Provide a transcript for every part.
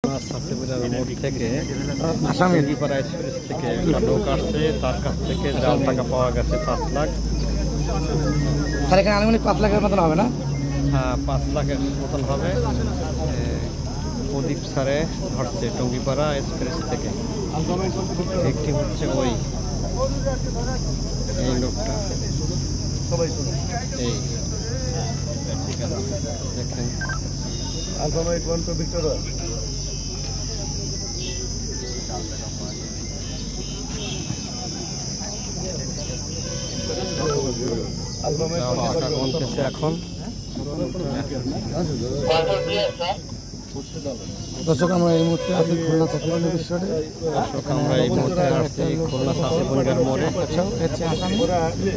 মোড় থেকে আসামিপাড়া এক্সপ্রেস থেকে একটা লোক আসছে, তার কাছ থেকে জাল টাকা পাওয়া গেছে 5 লাখ। স্যার এখানে আনুমানিক 5 লাখের মতন হবে না? হ্যাঁ, 5 লাখের মতন হবে। প্রদীপ স্যারে ধরছে টঙ্গিপাড়া এক্সপ্রেস থেকে। একটি হচ্ছে ওই এই লোকটা, এই দেখেন এখন। দর্শক, আমরা এই মুহূর্তে আছি খুলনা চাষিবন্ড বিশ্বরে। আমরা এই মুহূর্তে আসছি খুলনা চাষিবন্ডের মোড়ে।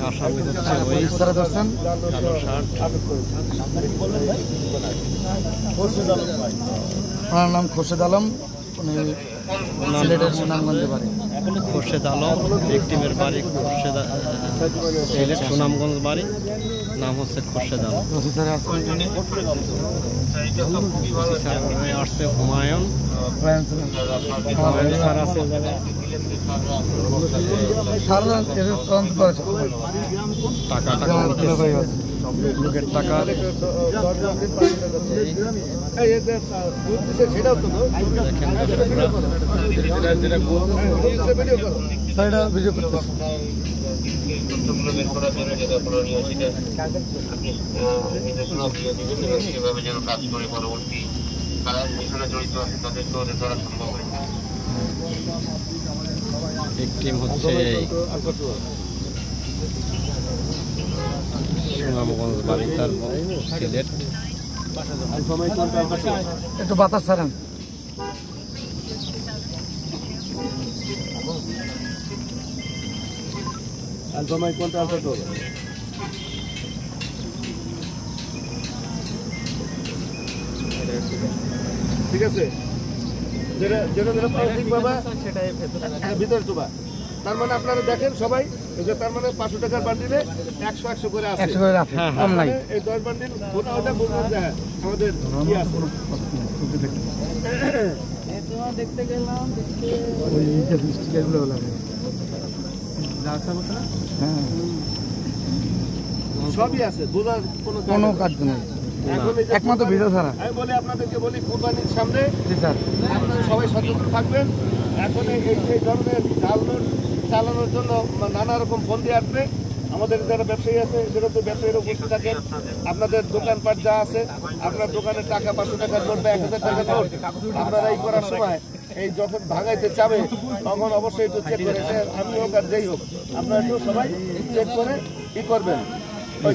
আসামি হচ্ছে ওই স্যার ধরছেন ওনার নাম খোরশেদ আলম, উনি সিলেটের সুনামগঞ্জে বাড়ি। খোরশেদ আলম ভিকটিমের বাড়ি সিলেট সুনামগঞ্জ বাড়ি, নাম হচ্ছে খোরশেদ আলম। আসছে হুমায়ুন স্যার আছে। টাকা লোকের টাকা ভিডিও করতেছে। ভিকটিম হচ্ছে সুনামগঞ্জ বাড়ি, তার সিলেট। একটু বাতাস ছাড়েন। ঠিক আছে, যেটা ঠিক বাবা ভিতরে টুবা। তার মানে আপনারা দেখেন সবাই, তার মানে 500 টাকার বান্ডিলে 100 করে আছে। এই 10 বান্ডিল ওটা বলবেন যে আমাদের কি আছে। দেখতে গেলাম, সবই আছে, বোঝার কোনো কাজ নেই। একমাত্র ভিডিও ছাড়া আমি বলি, আপনাদেরকে বলি, কোরবানির সামনে আপনারা সবাই সচেতন থাকবেন। এখন এই ধরনের জাল নোট চালানোর জন্য নানা রকম ফন্দি আসবে। আমাদের যারা ব্যবসায়ী আছে, যেটা তো ব্যবসায়ীরা উপস্থিত থাকেন, আপনাদের দোকানপাট যা আছে, আপনার দোকানের টাকা 500 টাকার নোট বা 1000 টাকার নোট আপনারা এই করার সময় এই যখন ভাঙাইতে চাবে তখন অবশ্যই একটু চেক করে, আমি হোক আর যেই হোক, আপনারা একটু সবাই চেক করে ই করবেন। ওই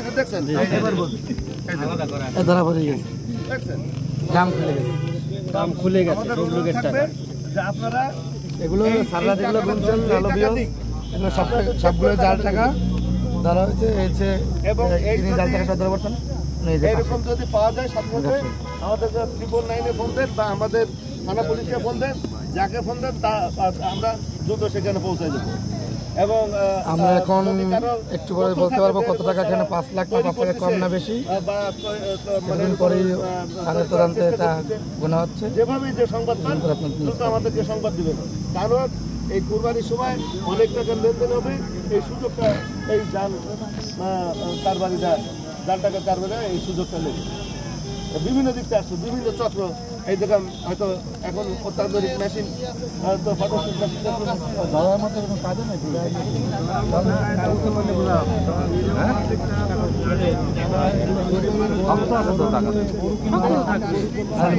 যে দেখছেন দাম খুলে গেছে আপনারা এগুলো সাররা যেগুলো বলছেন সবগুলো জাল টাকা ধরা হয়েছে এবং জাল টাকা সব ধরা পড়ছেন। এরকম যদি পাওয়া যায় সাথে সাথে আমাদের 999-এ ফোন দেন বা আমাদের থানা পুলিশকে ফোন দেন, যাকে ফোন দেন তা আমরা দ্রুত সেখানে পৌঁছে দেবো। এবং আমরা এখন একটু পরে বলতে পারবো কত টাকা, এখানে 5 লাখ না 5 লাখের কম না বেশি, পরেই স্যারের তদন্তে এটা গোনা হচ্ছে। যেভাবে যে সংবাদ পান দ্রুত আমাদেরকে সংবাদ দিবেন, কারণ এই কুরবানির সময় অনেক টাকার লেনদেন হবে। এই সুযোগটা এই জাল কারবারিরা, জাল টাকা কারবারিরা এই সুযোগটা নেবে। বিভিন্ন দিক থেকে আসছে, বিভিন্ন চক্র। এই দেখেন হয়তো এখন অত্যাধুনিক মেশিন, তো ফটোশুট মেশিন ধরার মতো কোনো কাজও নেই।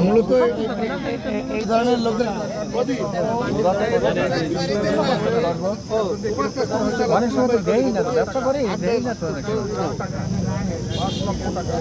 মূলত এই ধরনের লোকদের অনেক সময় তো দেয় না, ব্যবসা করে দেয় না তো। 5 লক্ষ টাকা